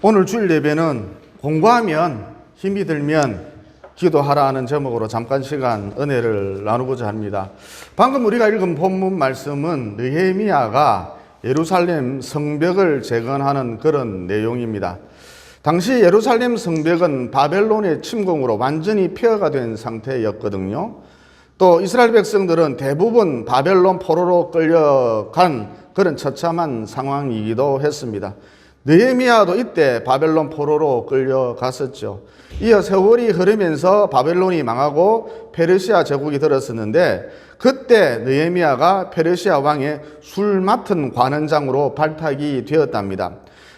오늘 주일 예배는 공부하면 힘이 들면 기도하라는 제목으로 잠깐 시간 은혜를 나누고자 합니다. 방금 우리가 읽은 본문 말씀은 느헤미야가 예루살렘 성벽을 재건하는 그런 내용입니다. 당시 예루살렘 성벽은 바벨론의 침공으로 완전히 폐허가 된 상태였거든요. 또 이스라엘 백성들은 대부분 바벨론 포로로 끌려간 그런 처참한 상황이기도 했습니다. 느헤미야도 이때 바벨론 포로로 끌려갔었죠. 이어 세월이 흐르면서 바벨론이 망하고 페르시아 제국이 들었었는데 그때 느헤미야가 페르시아 왕의 술 맡은 관원장으로 발탁이 되었답니다.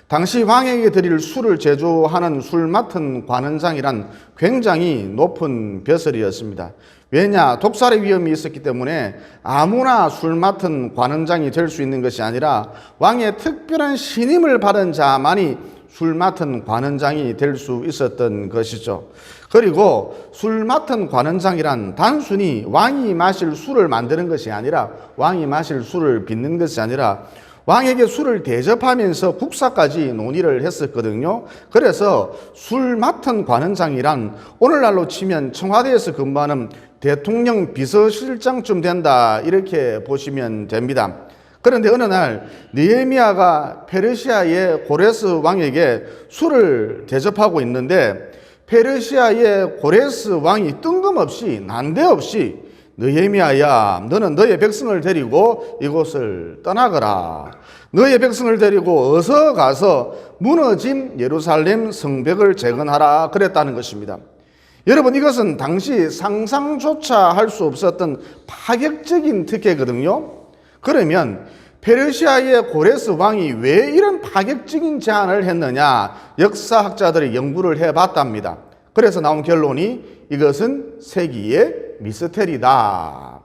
당시 왕에게 드릴 술을 제조하는 술 맡은 관원장이란 굉장히 높은 벼슬이었습니다. 왜냐? 독살의 위험이 있었기 때문에 아무나 술 맡은 관원장이 될 수 있는 것이 아니라 왕의 특별한 신임을 받은 자만이 술 맡은 관원장이 될 수 있었던 것이죠. 그리고 술 맡은 관원장이란 단순히 왕이 마실 술을 만드는 것이 아니라 왕이 마실 술을 빚는 것이 아니라 왕에게 술을 대접하면서 국사까지 논의를 했었거든요. 그래서 술 맡은 관원장이란 오늘날로 치면 청와대에서 근무하는 대통령 비서실장쯤 된다, 이렇게 보시면 됩니다. 그런데 어느 날 느헤미야가 페르시아의 고레스 왕에게 술을 대접하고 있는데 페르시아의 고레스 왕이 뜬금없이 난데없이 느헤미야야, 너는 너의 백성을 데리고 이곳을 떠나거라. 너의 백성을 데리고 어서 가서 무너진 예루살렘 성벽을 재건하라, 그랬다는 것입니다. 여러분, 이것은 당시 상상조차 할 수 없었던 파격적인 특혜거든요. 그러면 페르시아의 고레스 왕이 왜 이런 파격적인 제안을 했느냐, 역사학자들이 연구를 해봤답니다. 그래서 나온 결론이 이것은 세기의 미스테리다.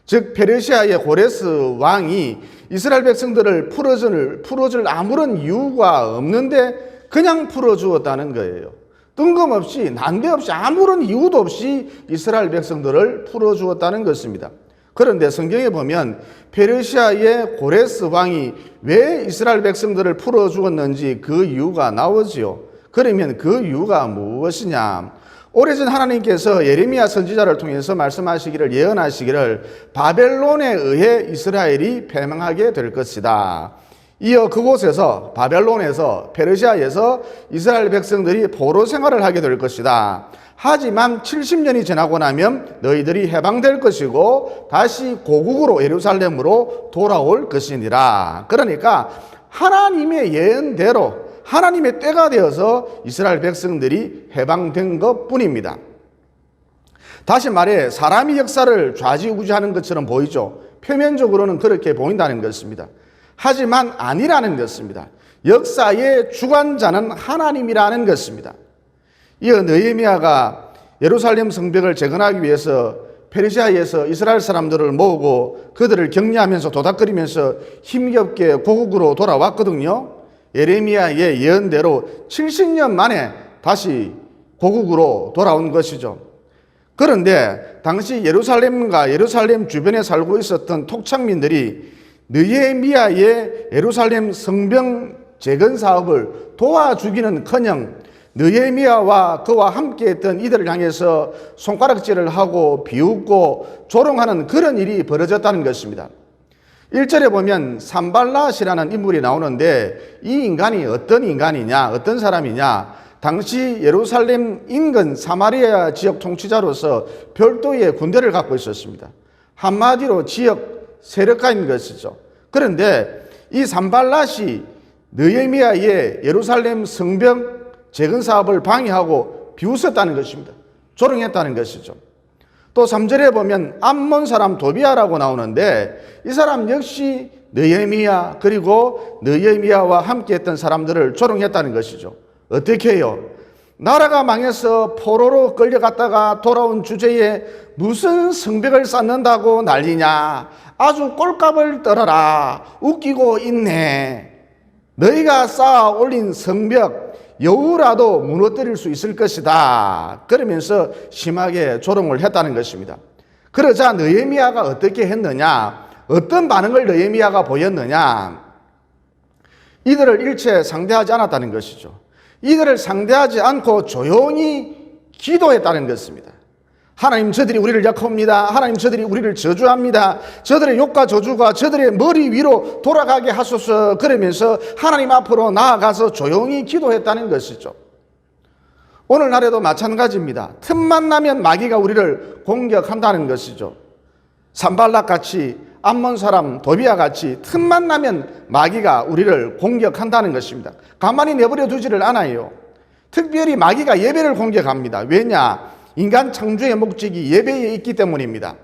즉 페르시아의 고레스 왕이 이스라엘 백성들을 풀어줄 아무런 이유가 없는데 그냥 풀어주었다는 거예요. 뜬금없이 난데없이 아무런 이유도 없이 이스라엘 백성들을 풀어주었다는 것입니다. 그런데 성경에 보면 페르시아의 고레스 왕이 왜 이스라엘 백성들을 풀어주었는지 그 이유가 나오지요. 그러면 그 이유가 무엇이냐? 오래전 하나님께서 예레미야 선지자를 통해서 말씀하시기를, 예언하시기를 바벨론에 의해 이스라엘이 패망하게 될 것이다. 이어 그곳에서, 바벨론에서, 페르시아에서 이스라엘 백성들이 포로 생활을 하게 될 것이다. 하지만 70년이 지나고 나면 너희들이 해방될 것이고 다시 고국으로, 예루살렘으로 돌아올 것이니라. 그러니까 하나님의 예언대로 하나님의 때가 되어서 이스라엘 백성들이 해방된 것뿐입니다. 다시 말해 사람이 역사를 좌지우지하는 것처럼 보이죠. 표면적으로는 그렇게 보인다는 것입니다. 하지만 아니라는 것입니다. 역사의 주관자는 하나님이라는 것입니다. 이어 느헤미야가 예루살렘 성벽을 재건하기 위해서 페르시아에서 이스라엘 사람들을 모으고 그들을 격려하면서 도닥거리면서 힘겹게 고국으로 돌아왔거든요. 예레미야의 예언대로 70년 만에 다시 고국으로 돌아온 것이죠. 그런데 당시 예루살렘과 예루살렘 주변에 살고 있었던 토착민들이 느헤미야의 예루살렘 성벽 재건 사업을 도와주기는커녕 느헤미야와 그와 함께했던 이들을 향해서 손가락질을 하고 비웃고 조롱하는 그런 일이 벌어졌다는 것입니다. 1절에 보면 산발랏이라는 인물이 나오는데 이 인간이 어떤 인간이냐, 어떤 사람이냐, 당시 예루살렘 인근 사마리아 지역 통치자로서 별도의 군대를 갖고 있었습니다. 한마디로 지역 세력가인 것이죠. 그런데 이 산발랏이 느헤미야의 예루살렘 성벽 재건 사업을 방해하고 비웃었다는 것입니다. 조롱했다는 것이죠. 또 3절에 보면 암몬 사람 도비아라고 나오는데 이 사람 역시 느헤미야, 그리고 느헤미야와 함께했던 사람들을 조롱했다는 것이죠. 어떻게 해요? 나라가 망해서 포로로 끌려갔다가 돌아온 주제에 무슨 성벽을 쌓는다고 난리냐, 아주 꼴값을 떨어라, 웃기고 있네. 너희가 쌓아 올린 성벽 여우라도 무너뜨릴 수 있을 것이다. 그러면서 심하게 조롱을 했다는 것입니다. 그러자 느헤미야가 어떻게 했느냐, 어떤 반응을 느헤미야가 보였느냐, 이들을 일체 상대하지 않았다는 것이죠. 이들을 상대하지 않고 조용히 기도했다는 것입니다. 하나님, 저들이 우리를 약합니다. 하나님, 저들이 우리를 저주합니다. 저들의 욕과 저주가 저들의 머리 위로 돌아가게 하소서. 그러면서 하나님 앞으로 나아가서 조용히 기도했다는 것이죠. 오늘날에도 마찬가지입니다. 틈만 나면 마귀가 우리를 공격한다는 것이죠. 산발락같이, 암몬 사람 도비아같이 틈만 나면 마귀가 우리를 공격한다는 것입니다. 가만히 내버려 두지를 않아요. 특별히 마귀가 예배를 공격합니다. 왜냐? 인간 창조의 목적이 예배에 있기 때문입니다.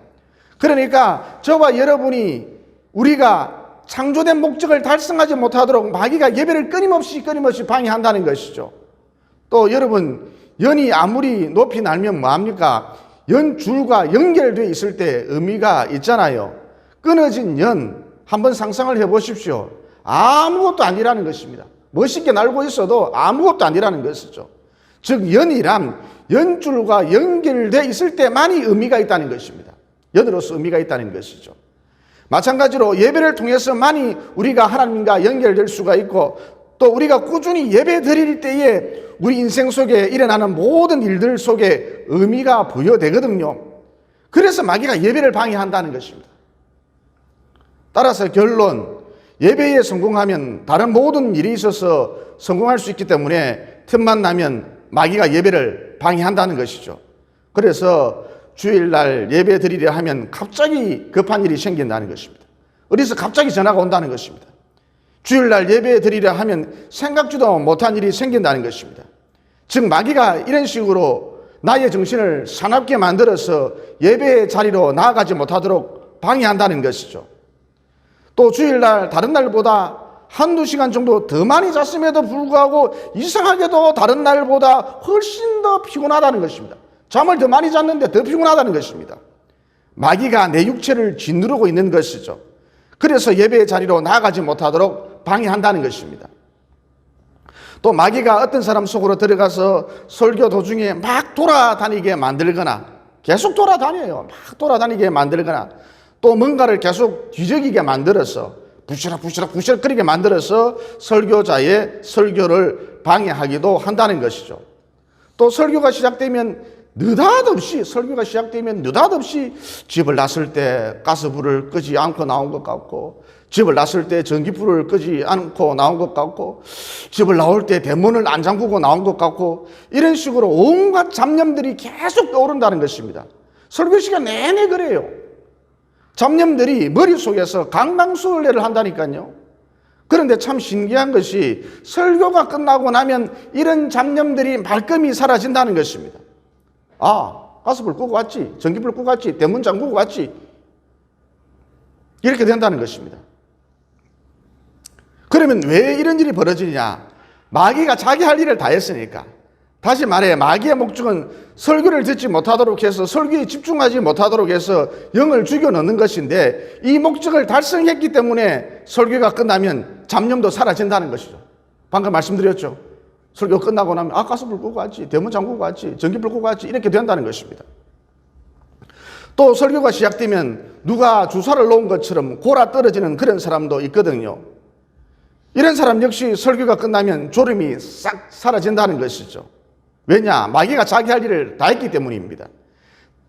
그러니까 저와 여러분이 우리가 창조된 목적을 달성하지 못하도록 마귀가 예배를 끊임없이 방해한다는 것이죠. 또 여러분, 연이 아무리 높이 날면 뭐합니까? 연줄과 연결되어 있을 때 의미가 있잖아요. 끊어진 연, 한번 상상을 해보십시오. 아무것도 아니라는 것입니다. 멋있게 날고 있어도 아무것도 아니라는 것이죠. 즉 연이란 연줄과 연결되어 있을 때만이 의미가 있다는 것입니다. 연으로서 의미가 있다는 것이죠. 마찬가지로 예배를 통해서만이 우리가 하나님과 연결될 수가 있고, 또 우리가 꾸준히 예배 드릴 때에 우리 인생 속에 일어나는 모든 일들 속에 의미가 부여되거든요. 그래서 마귀가 예배를 방해한다는 것입니다. 따라서 결론, 예배에 성공하면 다른 모든 일이 있어서 성공할 수 있기 때문에 틈만 나면 마귀가 예배를 방해한다는 것이죠. 그래서 주일날 예배 드리려 하면 갑자기 급한 일이 생긴다는 것입니다. 어디서 갑자기 전화가 온다는 것입니다. 주일날 예배 드리려 하면 생각지도 못한 일이 생긴다는 것입니다. 즉 마귀가 이런 식으로 나의 정신을 사납게 만들어서 예배의 자리로 나아가지 못하도록 방해한다는 것이죠. 또 주일날 다른 날보다 한두 시간 정도 더 많이 잤음에도 불구하고 이상하게도 다른 날보다 훨씬 더 피곤하다는 것입니다. 잠을 더 많이 잤는데 더 피곤하다는 것입니다. 마귀가 내 육체를 짓누르고 있는 것이죠. 그래서 예배의 자리로 나아가지 못하도록 방해한다는 것입니다. 또 마귀가 어떤 사람 속으로 들어가서 설교 도중에 막 돌아다니게 만들거나, 계속 돌아다녀요. 막 돌아다니게 만들거나, 또 뭔가를 계속 뒤적이게 만들어서 부시럭거리게 만들어서 설교자의 설교를 방해하기도 한다는 것이죠. 또 설교가 시작되면 느닷없이 집을 나설 때 가스불을 끄지 않고 나온 것 같고, 집을 나설 때 전기불을 끄지 않고 나온 것 같고, 집을 나올 때 대문을 안 잠그고 나온 것 같고, 이런 식으로 온갖 잡념들이 계속 떠오른다는 것입니다. 설교 시간 내내 그래요. 잡념들이 머릿속에서 강강수월래를 한다니까요. 그런데 참 신기한 것이 설교가 끝나고 나면 이런 잡념들이 말끔히 사라진다는 것입니다. 아, 가스불 끄고 왔지, 전기불 끄고 왔지, 대문 잠그고 왔지, 이렇게 된다는 것입니다. 그러면 왜 이런 일이 벌어지냐? 마귀가 자기 할 일을 다 했으니까. 다시 말해, 마귀의 목적은 설교를 듣지 못하도록 해서, 설교에 집중하지 못하도록 해서 영을 죽여 넣는 것인데, 이 목적을 달성했기 때문에 설교가 끝나면 잡념도 사라진다는 것이죠. 방금 말씀드렸죠. 설교 끝나고 나면 가스불 끄고 왔지, 대문 잠그고 왔지, 전기불 끄고 왔지, 이렇게 된다는 것입니다. 또 설교가 시작되면 누가 주사를 놓은 것처럼 골아 떨어지는 그런 사람도 있거든요. 이런 사람 역시 설교가 끝나면 졸음이 싹 사라진다는 것이죠. 왜냐? 마귀가 자기 할 일을 다 했기 때문입니다.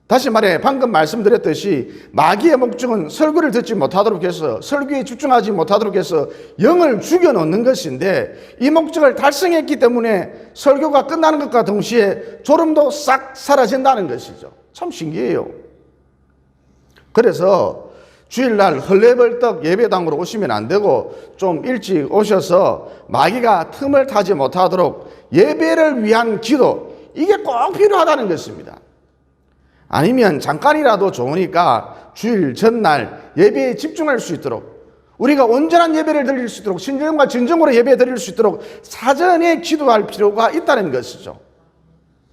다시 말해, 방금 말씀드렸듯이 마귀의 목적은 설교를 듣지 못하도록 해서, 설교에 집중하지 못하도록 해서 영을 죽여놓는 것인데, 이 목적을 달성했기 때문에 설교가 끝나는 것과 동시에 졸음도 싹 사라진다는 것이죠. 참 신기해요. 그래서 주일날 헐레벌떡 예배당으로 오시면 안 되고 좀 일찍 오셔서 마귀가 틈을 타지 못하도록 예배를 위한 기도, 이게 꼭 필요하다는 것입니다. 아니면 잠깐이라도 좋으니까 주일 전날 예배에 집중할 수 있도록, 우리가 온전한 예배를 드릴 수 있도록, 신령과 진정으로 예배 드릴 수 있도록 사전에 기도할 필요가 있다는 것이죠.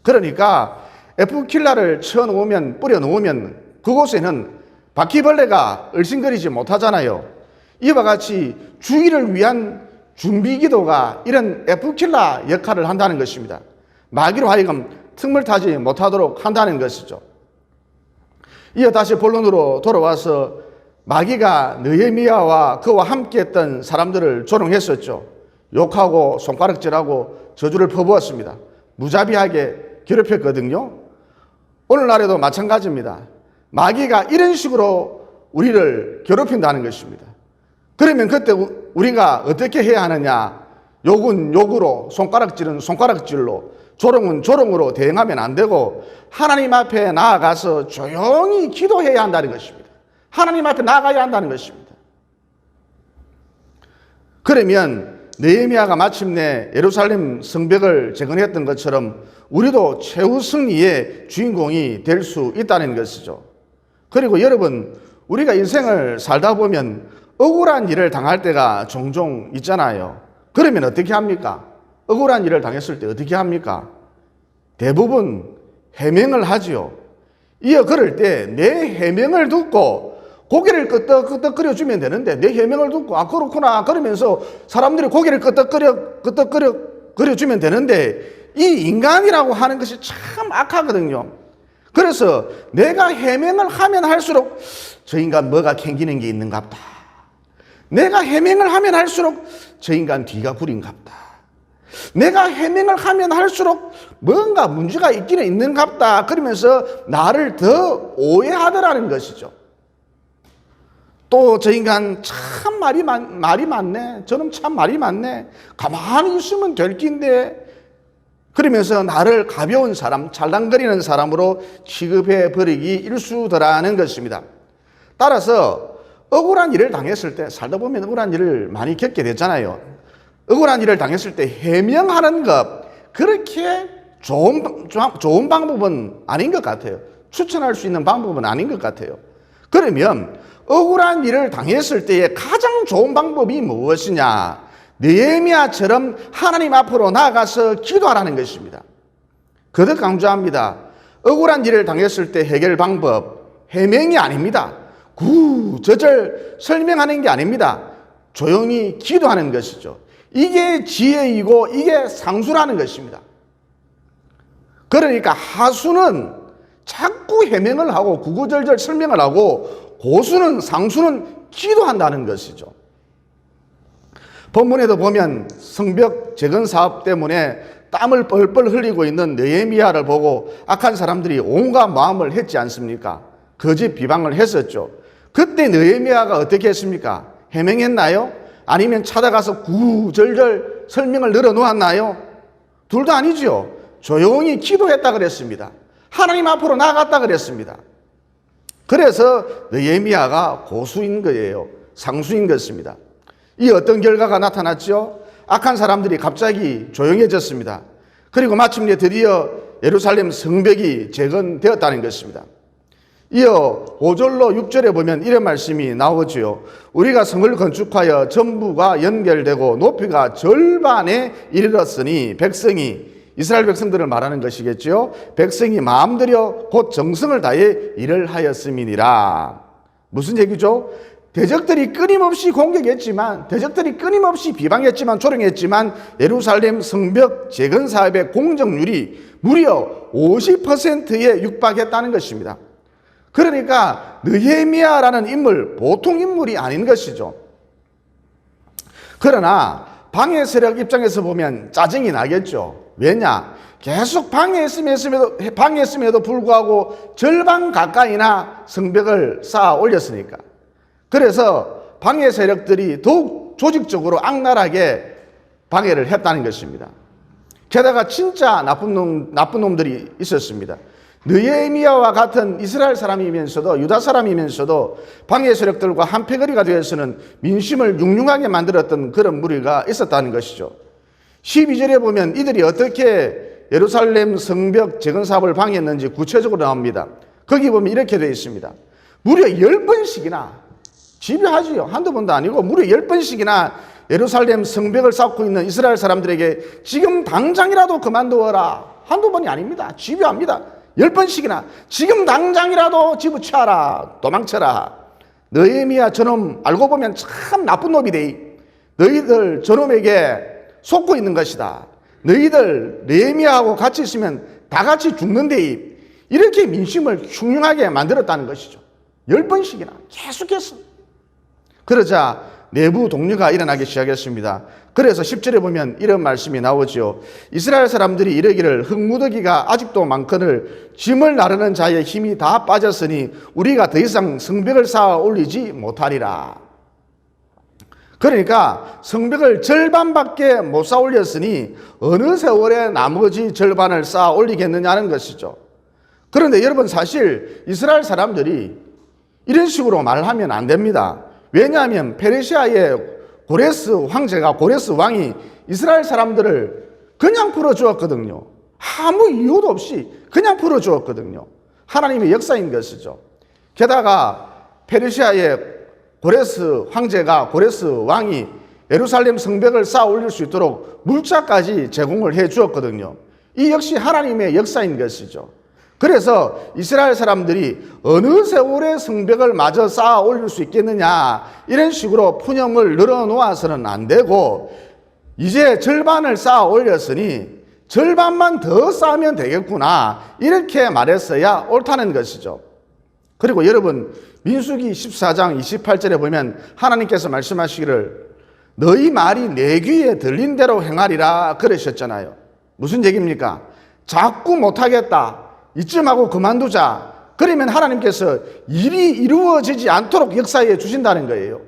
그러니까 F킬라를 쳐놓으면, 뿌려놓으면 그곳에는 바퀴벌레가 얼씬거리지 못하잖아요. 이와 같이 주일을 위한 준비 기도가 이런 F킬라 역할을 한다는 것입니다. 마귀로 하여금 틈을 타지 못하도록 한다는 것이죠. 이어 다시 본론으로 돌아와서 마귀가 느헤미야와 그와 함께했던 사람들을 조롱했었죠. 욕하고 손가락질하고 저주를 퍼부었습니다. 무자비하게 괴롭혔거든요. 오늘날에도 마찬가지입니다. 마귀가 이런 식으로 우리를 괴롭힌다는 것입니다. 그러면 그때 우리가 어떻게 해야 하느냐? 욕은 욕으로, 손가락질은 손가락질로, 조롱은 조롱으로 대응하면 안 되고 하나님 앞에 나아가서 조용히 기도해야 한다는 것입니다. 하나님 앞에 나아가야 한다는 것입니다. 그러면 느헤미야가 마침내 예루살렘 성벽을 재건했던 것처럼 우리도 최후 승리의 주인공이 될 수 있다는 것이죠. 그리고 여러분, 우리가 인생을 살다 보면 억울한 일을 당할 때가 종종 있잖아요. 그러면 어떻게 합니까? 억울한 일을 당했을 때 어떻게 합니까? 대부분 해명을 하지요. 이어 그럴 때 내 해명을 듣고 고개를 끄덕끄덕거려주면 되는데, 내 해명을 듣고 아 그렇구나 그러면서 사람들이 고개를 끄덕거려주면 되는데, 이 인간이라고 하는 것이 참 악하거든요. 그래서 내가 해명을 하면 할수록 저 인간 뭐가 캥기는 게 있는갑다. 내가 해명을 하면 할수록 저 인간 뒤가 구린갑다. 내가 해명을 하면 할수록 뭔가 문제가 있기는 있는갑다. 그러면서 나를 더 오해하더라는 것이죠. 또 저 인간 참 말이 많네. 저놈 참 말이 많네. 가만히 있으면 될 낀데. 그러면서 나를 가벼운 사람, 잘랑거리는 사람으로 취급해 버리기 일쑤더라는 것입니다. 따라서 억울한 일을 당했을 때, 살다 보면 억울한 일을 많이 겪게 되잖아요. 억울한 일을 당했을 때 해명하는 것, 그렇게 좋은 방법은 아닌 것 같아요. 추천할 수 있는 방법은 아닌 것 같아요. 그러면 억울한 일을 당했을 때의 가장 좋은 방법이 무엇이냐? 느헤미야처럼 하나님 앞으로 나아가서 기도하라는 것입니다. 거듭 강조합니다. 억울한 일을 당했을 때 해결 방법, 해명이 아닙니다. 구저절 설명하는 게 아닙니다. 조용히 기도하는 것이죠. 이게 지혜이고 이게 상수라는 것입니다. 그러니까 하수는 자꾸 해명을 하고 구구절절 설명을 하고, 고수는, 상수는 기도한다는 것이죠. 본문에도 보면 성벽 재건 사업 때문에 땀을 뻘뻘 흘리고 있는 느헤미야를 보고 악한 사람들이 온갖 마음을 했지 않습니까? 거짓 비방을 했었죠. 그때 느헤미야가 어떻게 했습니까? 해명했나요? 아니면 찾아가서 구절절 설명을 늘어놓았나요? 둘 다 아니죠. 조용히 기도했다 그랬습니다. 하나님 앞으로 나아갔다 그랬습니다. 그래서 느헤미야가 고수인 거예요. 상수인 것입니다. 이 어떤 결과가 나타났죠? 악한 사람들이 갑자기 조용해졌습니다. 그리고 마침내 드디어 예루살렘 성벽이 재건되었다는 것입니다. 이어 5절로 6절에 보면 이런 말씀이 나오지요. 우리가 성을 건축하여 전부가 연결되고 높이가 절반에 이르렀으니 백성이, 이스라엘 백성들을 말하는 것이겠죠. 백성이 마음들여 곧 정성을 다해 일을 하였음이니라. 무슨 얘기죠? 대적들이 끊임없이 공격했지만, 대적들이 끊임없이 비방했지만, 조롱했지만 예루살렘 성벽 재건 사업의 공정률이 무려 50%에 육박했다는 것입니다. 그러니까 느헤미야라는 인물, 보통 인물이 아닌 것이죠. 그러나 방해 세력 입장에서 보면 짜증이 나겠죠. 왜냐? 계속 방해했음에도 불구하고 절반 가까이나 성벽을 쌓아 올렸으니까. 그래서 방해 세력들이 더욱 조직적으로 악랄하게 방해를 했다는 것입니다. 게다가 진짜 나쁜 놈들이 있었습니다. 느헤미야와 같은 이스라엘 사람이면서도 유다 사람이면서도 방해 세력들과 한패거리가 되어서는 민심을 융융하게 만들었던 그런 무리가 있었다는 것이죠. 12절에 보면 이들이 어떻게 예루살렘 성벽 재건 사업을 방해했는지 구체적으로 나옵니다. 거기 보면 이렇게 되어 있습니다. 무려 10번씩이나, 집요하지요. 한두 번도 아니고 무려 10번씩이나 예루살렘 성벽을 쌓고 있는 이스라엘 사람들에게 지금 당장이라도 그만두어라. 한두 번이 아닙니다. 집요합니다. 10번씩이나 지금 당장이라도 집어치워라. 도망쳐라. 느헤미야 저놈 알고 보면 참 나쁜 놈이대. 너희들 저놈에게 속고 있는 것이다. 너희들 느헤미야하고 같이 있으면 다 같이 죽는데. 이렇게 민심을 흉흉하게 만들었다는 것이죠. 10번씩이나 계속해서. 그러자 내부 동료가 일어나기 시작했습니다. 그래서 10절에 보면 이런 말씀이 나오죠. 이스라엘 사람들이 이르기를 흙무더기가 아직도 많거늘 짐을 나르는 자의 힘이 다 빠졌으니 우리가 더 이상 성벽을 쌓아 올리지 못하리라. 그러니까 성벽을 절반밖에 못 쌓아 올렸으니 어느 세월에 나머지 절반을 쌓아 올리겠느냐는 것이죠. 그런데 여러분, 사실 이스라엘 사람들이 이런 식으로 말하면 안 됩니다. 왜냐하면 페르시아의 고레스 황제가, 고레스 왕이 이스라엘 사람들을 그냥 풀어주었거든요. 아무 이유도 없이 그냥 풀어주었거든요. 하나님의 역사인 것이죠. 게다가 페르시아의 고레스 황제가, 고레스 왕이 예루살렘 성벽을 쌓아 올릴 수 있도록 물자까지 제공을 해 주었거든요. 이 역시 하나님의 역사인 것이죠. 그래서 이스라엘 사람들이 어느 세월에 성벽을 마저 쌓아 올릴 수 있겠느냐, 이런 식으로 푸념을 늘어놓아서는 안 되고, 이제 절반을 쌓아 올렸으니 절반만 더 쌓으면 되겠구나, 이렇게 말했어야 옳다는 것이죠. 그리고 여러분, 민수기 14장 28절에 보면 하나님께서 말씀하시기를 너희 말이 내 귀에 들린 대로 행하리라 그러셨잖아요. 무슨 얘기입니까? 자꾸 못하겠다, 이쯤 하고 그만두자, 그러면 하나님께서 일이 이루어지지 않도록 역사해 주신다는 거예요.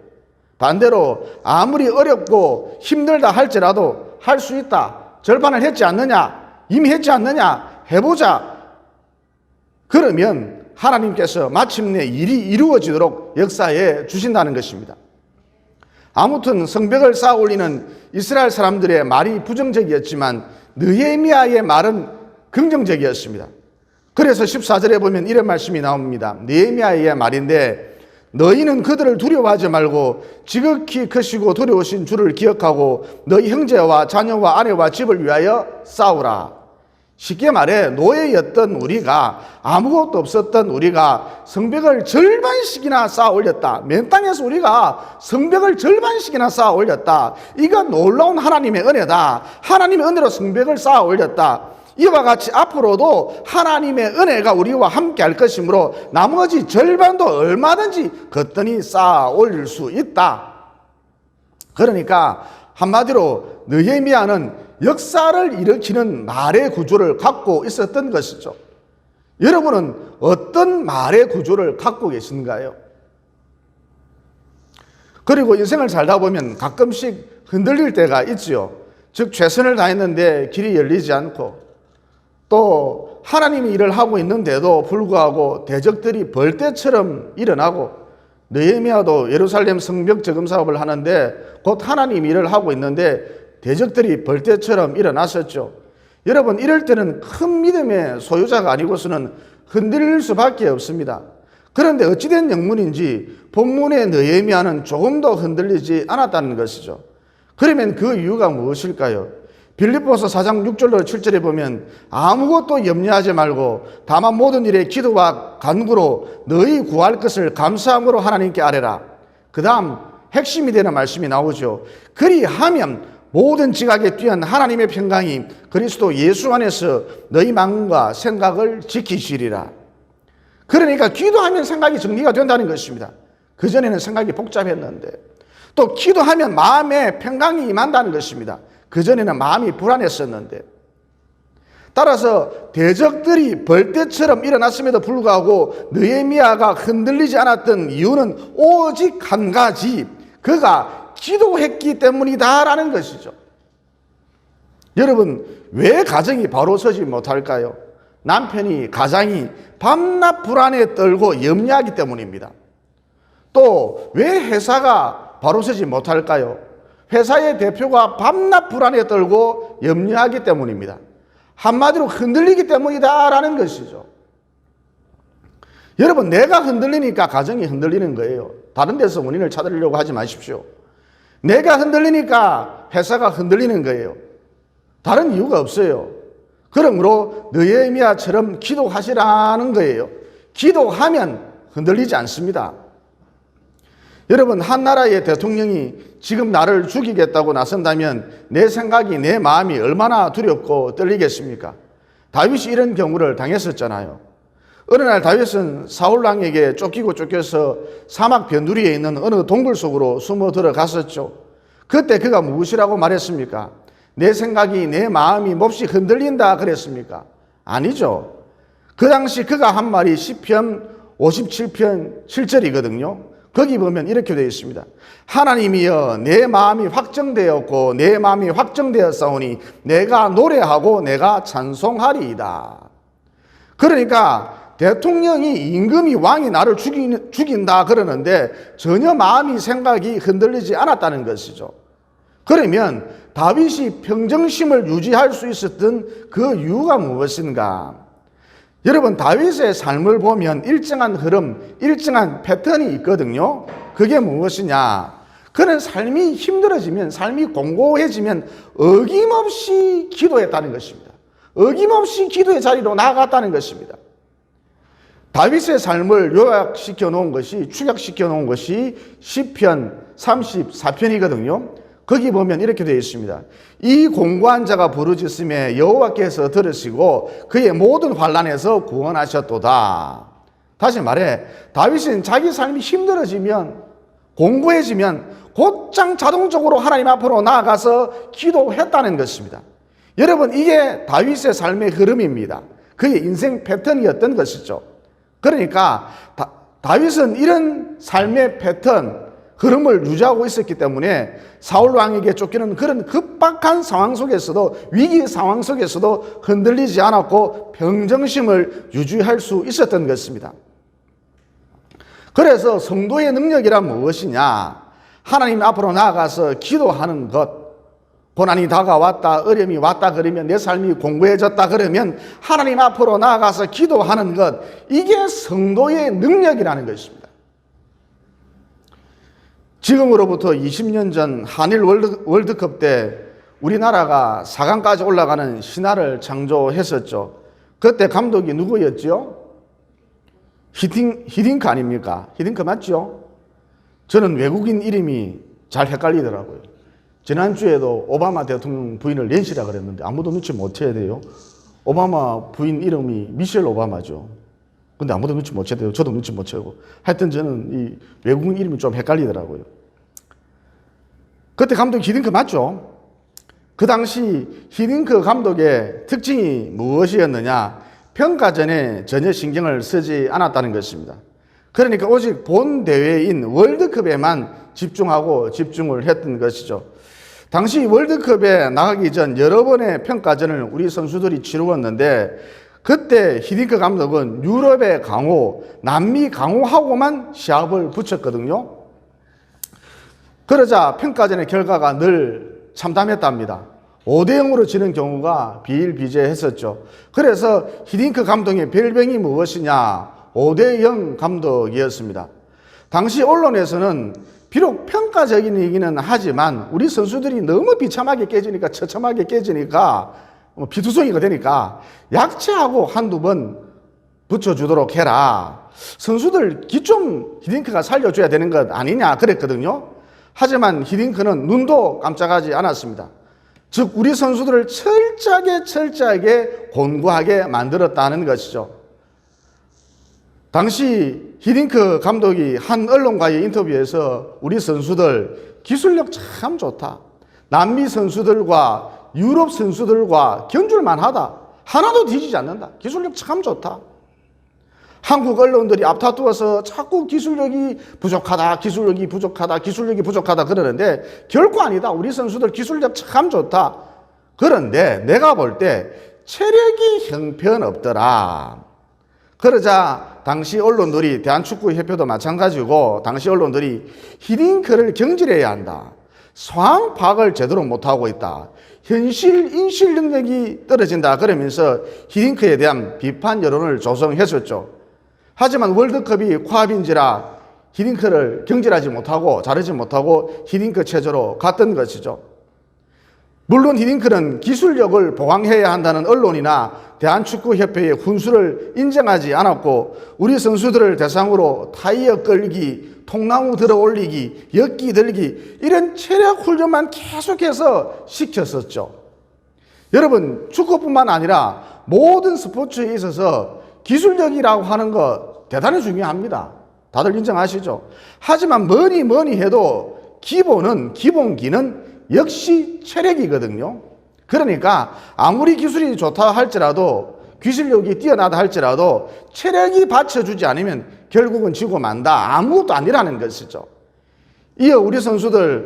반대로 아무리 어렵고 힘들다 할지라도 할 수 있다, 절반을 했지 않느냐, 이미 했지 않느냐, 해보자, 그러면 하나님께서 마침내 일이 이루어지도록 역사해 주신다는 것입니다. 아무튼 성벽을 쌓아 올리는 이스라엘 사람들의 말이 부정적이었지만 느헤미야의 말은 긍정적이었습니다. 그래서 14절에 보면 이런 말씀이 나옵니다. 느헤미야의 말인데 너희는 그들을 두려워하지 말고 지극히 크시고 두려우신 주를 기억하고 너희 형제와 자녀와 아내와 집을 위하여 싸우라. 쉽게 말해 노예였던 우리가, 아무것도 없었던 우리가 성벽을 절반씩이나 쌓아 올렸다. 맨 땅에서 우리가 성벽을 절반씩이나 쌓아 올렸다. 이건 놀라운 하나님의 은혜다. 하나님의 은혜로 성벽을 쌓아 올렸다. 이와 같이 앞으로도 하나님의 은혜가 우리와 함께 할 것이므로 나머지 절반도 얼마든지 거뜬히 쌓아 올릴 수 있다. 그러니까 한마디로 느헤미야는 역사를 일으키는 말의 구조를 갖고 있었던 것이죠. 여러분은 어떤 말의 구조를 갖고 계신가요? 그리고 인생을 살다 보면 가끔씩 흔들릴 때가 있지요. 즉 최선을 다했는데 길이 열리지 않고, 또 하나님이 일을 하고 있는데도 불구하고 대적들이 벌떼처럼 일어나고, 느헤미야도 예루살렘 성벽 재건 사업을 하는데 곧 하나님이 일을 하고 있는데 대적들이 벌떼처럼 일어났었죠. 여러분, 이럴 때는 큰 믿음의 소유자가 아니고서는 흔들릴 수밖에 없습니다. 그런데 어찌된 영문인지 본문의 느헤미야는 조금도 흔들리지 않았다는 것이죠. 그러면 그 이유가 무엇일까요? 빌립보서 4장 6절로 7절에 보면 아무것도 염려하지 말고 다만 모든 일에 기도와 간구로 너희 구할 것을 감사함으로 하나님께 아뢰라. 그 다음 핵심이 되는 말씀이 나오죠. 그리하면 모든 지각에 뛰어난 하나님의 평강이 그리스도 예수 안에서 너희 마음과 생각을 지키시리라. 그러니까 기도하면 생각이 정리가 된다는 것입니다. 그전에는 생각이 복잡했는데, 또 기도하면 마음에 평강이 임한다는 것입니다. 그전에는 마음이 불안했었는데, 따라서 대적들이 벌떼처럼 일어났음에도 불구하고 느헤미야가 흔들리지 않았던 이유는 오직 한 가지, 그가 기도했기 때문이다라는 것이죠. 여러분, 왜 가정이 바로 서지 못할까요? 남편이, 가장이 밤낮 불안에 떨고 염려하기 때문입니다. 또 왜 회사가 바로 서지 못할까요? 회사의 대표가 밤낮 불안에 떨고 염려하기 때문입니다. 한마디로 흔들리기 때문이다라는 것이죠. 여러분, 내가 흔들리니까 가정이 흔들리는 거예요. 다른 데서 원인을 찾으려고 하지 마십시오. 내가 흔들리니까 회사가 흔들리는 거예요. 다른 이유가 없어요. 그러므로 느헤미야처럼 기도하시라는 거예요. 기도하면 흔들리지 않습니다. 여러분, 한 나라의 대통령이 지금 나를 죽이겠다고 나선다면 내 생각이, 내 마음이 얼마나 두렵고 떨리겠습니까? 다윗이 이런 경우를 당했었잖아요. 어느 날 다윗은 사울 왕에게 쫓겨서 사막 변두리에 있는 어느 동굴 속으로 숨어 들어갔었죠. 그때 그가 무엇이라고 말했습니까? 내 생각이, 내 마음이 몹시 흔들린다 그랬습니까? 아니죠. 그 당시 그가 한 말이 시편 57편 7절이거든요. 거기 보면 이렇게 되어 있습니다. 하나님이여, 내 마음이 확정되었고 내 마음이 확정되었사오니 내가 노래하고 내가 찬송하리이다. 그러니까 대통령이, 임금이, 왕이 나를 죽인다 그러는데 전혀 마음이, 생각이 흔들리지 않았다는 것이죠. 그러면 다윗이 평정심을 유지할 수 있었던 그 이유가 무엇인가? 여러분, 다윗의 삶을 보면 일정한 흐름, 일정한 패턴이 있거든요. 그게 무엇이냐? 그는 삶이 힘들어지면, 삶이 공고해지면 어김없이 기도했다는 것입니다. 어김없이 기도의 자리로 나아갔다는 것입니다. 다윗의 삶을 요약시켜 놓은 것이, 축약시켜 놓은 것이 시편 34편이거든요. 거기 보면 이렇게 되어 있습니다. 이 공고한 자가 부르짖음에 여호와께서 들으시고 그의 모든 환난에서 구원하셨도다. 다시 말해, 다윗은 자기 삶이 힘들어지면, 공고해지면 곧장 자동적으로 하나님 앞으로 나아가서 기도했다는 것입니다. 여러분, 이게 다윗의 삶의 흐름입니다. 그의 인생 패턴이었던 것이죠. 그러니까 다윗은 이런 삶의 패턴, 흐름을 유지하고 있었기 때문에 사울 왕에게 쫓기는 그런 급박한 상황 속에서도, 위기 상황 속에서도 흔들리지 않았고 평정심을 유지할 수 있었던 것입니다. 그래서 성도의 능력이란 무엇이냐? 하나님 앞으로 나아가서 기도하는 것. 고난이 다가왔다, 어려움이 왔다 그러면, 내 삶이 공고해졌다 그러면 하나님 앞으로 나아가서 기도하는 것, 이게 성도의 능력이라는 것입니다. 지금으로부터 20년 전 한일 월드컵 때 우리나라가 4강까지 올라가는 신화를 창조했었죠. 그때 감독이 누구였죠? 히딩크 아닙니까? 히딩크 맞죠? 저는 외국인 이름이 잘 헷갈리더라고요. 지난주에도 오바마 대통령 부인을 낸시라 그랬는데 아무도 눈치 못 채야 돼요. 오바마 부인 이름이 미셸 오바마죠. 근데 아무도 눈치 못 채야 돼요. 저도 눈치 못 채고. 하여튼 저는 이 외국인 이름이 좀 헷갈리더라고요. 그때 감독 히딩크 맞죠? 그 당시 히딩크 감독의 특징이 무엇이었느냐? 평가 전에 전혀 신경을 쓰지 않았다는 것입니다. 그러니까 오직 본 대회인 월드컵에만 집중을 했던 것이죠. 당시 월드컵에 나가기 전 여러 번의 평가전을 우리 선수들이 치루었는데 그때 히딩크 감독은 유럽의 강호, 남미 강호하고만 시합을 붙였거든요. 그러자 평가전의 결과가 늘 참담했답니다. 5대0으로 지는 경우가 비일비재했었죠. 그래서 히딩크 감독의 별명이 무엇이냐? 5대0 감독이었습니다. 당시 언론에서는 비록 평가적인 얘기는 하지만 우리 선수들이 너무 비참하게 깨지니까, 처참하게 깨지니까, 피투성이가 되니까 약체하고 한두 번 붙여주도록 해라. 선수들 기 좀 히딩크가 살려줘야 되는 것 아니냐 그랬거든요. 하지만 히딩크는 눈도 깜짝하지 않았습니다. 즉 우리 선수들을 철저하게 곤고하게 만들었다는 것이죠. 당시 히딩크 감독이 한 언론과의 인터뷰에서 우리 선수들 기술력 참 좋다. 남미 선수들과 유럽 선수들과 견줄만 하다. 하나도 뒤지지 않는다. 기술력 참 좋다. 한국 언론들이 앞다투어서 자꾸 기술력이 부족하다 그러는데 결코 아니다. 우리 선수들 기술력 참 좋다. 그런데 내가 볼 때 체력이 형편없더라. 그러자 당시 언론들이, 대한축구협회도 마찬가지고 당시 언론들이 히딩크를 경질해야 한다. 상황 파악을 제대로 못하고 있다. 현실 인식 능력이 떨어진다. 그러면서 히딩크에 대한 비판 여론을 조성했었죠. 하지만 월드컵이 코앞인지라 히딩크를 경질하지 못하고 자르지 못하고 히딩크 체제로 갔던 것이죠. 물론 히딩크는 기술력을 보강해야 한다는 언론이나 대한축구협회의 훈수를 인정하지 않았고 우리 선수들을 대상으로 타이어 끌기, 통나무 들어 올리기, 엿기 들기 이런 체력 훈련만 계속해서 시켰었죠. 여러분, 축구뿐만 아니라 모든 스포츠에 있어서 기술력이라고 하는 거 대단히 중요합니다. 다들 인정하시죠? 하지만 뭐니 해도 기본기는 역시 체력이거든요. 그러니까 아무리 기술이 좋다 할지라도, 기술력이 뛰어나다 할지라도 체력이 받쳐주지 않으면 결국은 지고 만다. 아무것도 아니라는 것이죠. 이어 우리 선수들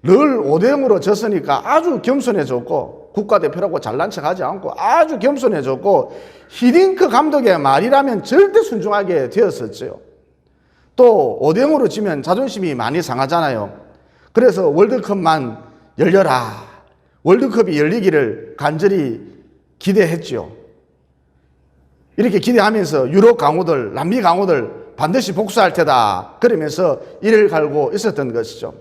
늘 5대0으로 졌으니까 아주 겸손해졌고, 국가대표라고 잘난 척하지 않고 아주 겸손해졌고, 히딩크 감독의 말이라면 절대 순종하게 되었었죠. 또 5대0으로 지면 자존심이 많이 상하잖아요. 그래서 월드컵만 열려라, 월드컵이 열리기를 간절히 기대했죠. 이렇게 기대하면서 유럽 강호들, 남미 강호들 반드시 복수할 테다, 그러면서 이를 갈고 있었던 것이죠.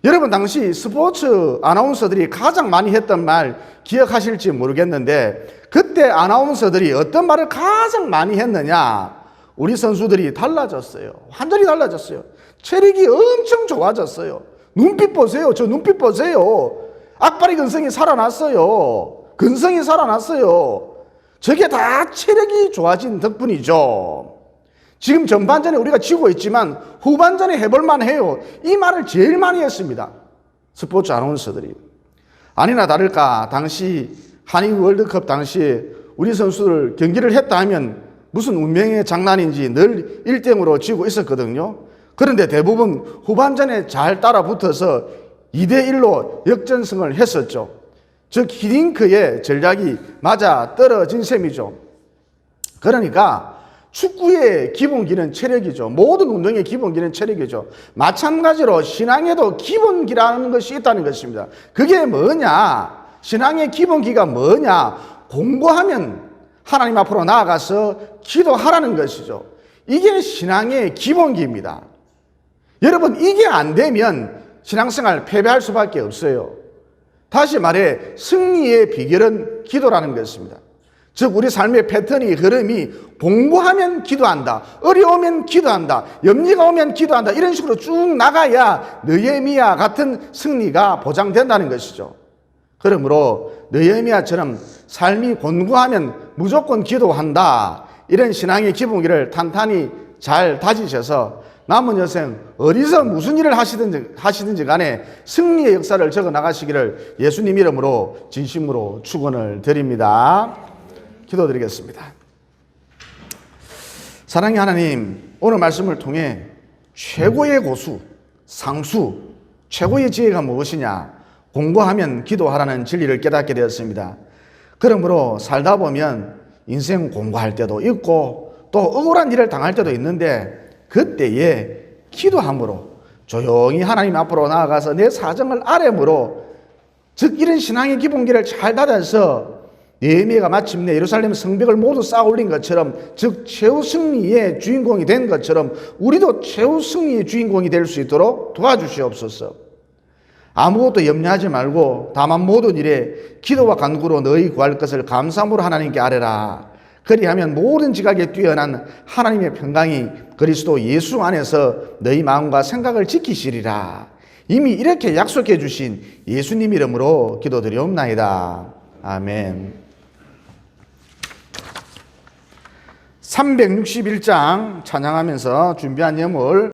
여러분, 당시 스포츠 아나운서들이 가장 많이 했던 말 기억하실지 모르겠는데, 그때 아나운서들이 어떤 말을 가장 많이 했느냐? 우리 선수들이 달라졌어요. 완전히 달라졌어요. 체력이 엄청 좋아졌어요. 눈빛 보세요. 저 눈빛 보세요. 악바리 근성이 살아났어요. 근성이 살아났어요. 저게 다 체력이 좋아진 덕분이죠. 지금 전반전에 우리가 지고 있지만 후반전에 해볼만 해요. 이 말을 제일 많이 했습니다. 스포츠 아나운서들이. 아니나 다를까 당시 한일 월드컵 당시에 우리 선수들 경기를 했다 하면 무슨 운명의 장난인지 늘 1대0으로 지고 있었거든요. 그런데 대부분 후반전에 잘 따라붙어서 2대1로 역전승을 했었죠. 즉 히딩크의 전략이 맞아 떨어진 셈이죠. 그러니까 축구의 기본기는 체력이죠. 모든 운동의 기본기는 체력이죠. 마찬가지로 신앙에도 기본기라는 것이 있다는 것입니다. 그게 뭐냐? 신앙의 기본기가 뭐냐? 공부하면 하나님 앞으로 나아가서 기도하라는 것이죠. 이게 신앙의 기본기입니다. 여러분, 이게 안 되면 신앙생활 패배할 수밖에 없어요. 다시 말해 승리의 비결은 기도라는 것입니다. 즉 우리 삶의 패턴이, 흐름이 공부하면 기도한다, 어려우면 기도한다, 염려가 오면 기도한다, 이런 식으로 쭉 나가야 느헤미야 같은 승리가 보장된다는 것이죠. 그러므로 느헤미야처럼 삶이 곤고하면 무조건 기도한다, 이런 신앙의 기본기를 탄탄히 잘 다지셔서 남은 여생 어디서 무슨 일을 하시든지 간에 승리의 역사를 적어 나가시기를 예수님 이름으로 진심으로 축원을 드립니다. 기도드리겠습니다. 사랑의 하나님, 오늘 말씀을 통해 최고의 고수, 상수, 최고의 지혜가 무엇이냐? 공부하면 기도하라는 진리를 깨닫게 되었습니다. 그러므로 살다 보면 인생 공부할 때도 있고 또 억울한 일을 당할 때도 있는데, 그때에 기도함으로 조용히 하나님 앞으로 나아가서 내 사정을 아뢰므로, 즉 이런 신앙의 기본기를 잘 받아서 느헤미야가 마침내 예루살렘 성벽을 모두 쌓아 올린 것처럼, 즉 최후 승리의 주인공이 된 것처럼 우리도 최후 승리의 주인공이 될 수 있도록 도와주시옵소서. 아무것도 염려하지 말고 다만 모든 일에 기도와 간구로 너희 구할 것을 감사함으로 하나님께 아뢰라. 그리하면 모든 지각에 뛰어난 하나님의 평강이 그리스도 예수 안에서 너희 마음과 생각을 지키시리라. 이미 이렇게 약속해 주신 예수님 이름으로 기도드리옵나이다. 아멘. 361장 찬양하면서 준비한 예물